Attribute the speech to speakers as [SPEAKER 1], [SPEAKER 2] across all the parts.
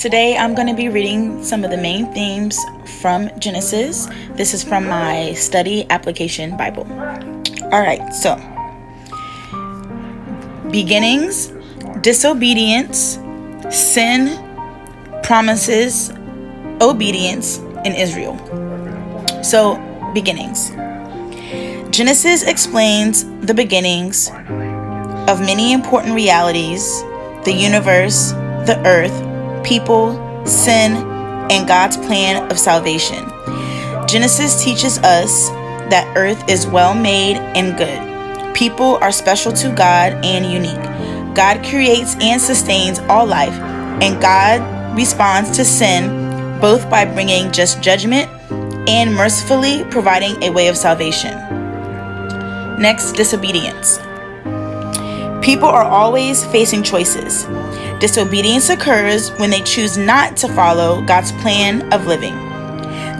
[SPEAKER 1] Today I'm going to be reading some of the main themes from Genesis. This is from my study application Bible. Alright, so beginnings, disobedience, sin, promises, obedience in Israel. So, beginnings. Genesis explains the beginnings of many important realities: the universe, the earth, people, sin, and God's plan of salvation. Genesis teaches us that earth is well made and good. People are special to God and unique. God creates and sustains all life, and God responds to sin both by bringing just judgment and mercifully providing a way of salvation. Next, disobedience. People are always facing choices. Disobedience occurs when they choose not to follow God's plan of living.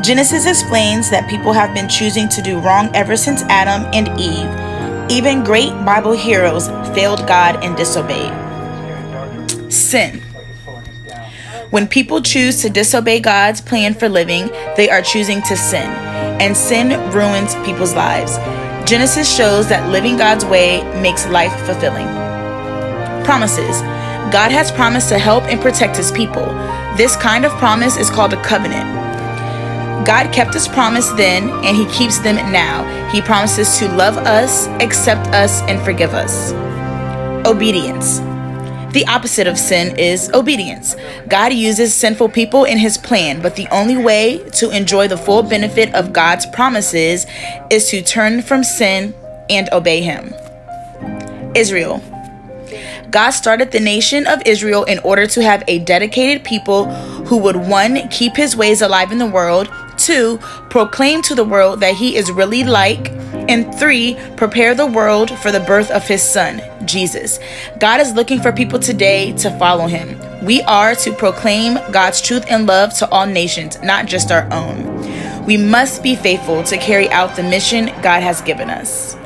[SPEAKER 1] Genesis explains that people have been choosing to do wrong ever since Adam and Eve. Even great Bible heroes failed God and disobeyed. Sin. When people choose to disobey God's plan for living, they are choosing to sin, and sin ruins people's lives. Genesis shows that living God's way makes life fulfilling. Promises. God has promised to help and protect his people. This kind of promise is called a covenant. God kept his promise then, and he keeps them now. He promises to love us, accept us, and forgive us. Obedience. The opposite of sin is obedience. God uses sinful people in his plan, but the only way to enjoy the full benefit of God's promises is to turn from sin and obey him. Israel. God started the nation of Israel in order to have a dedicated people who would, 1, keep his ways alive in the world, 2, proclaim to the world that he is really like, and 3, prepare the world for the birth of his son, Jesus. God is looking for people today to follow him. We are to proclaim God's truth and love to all nations, not just our own. We must be faithful to carry out the mission God has given us.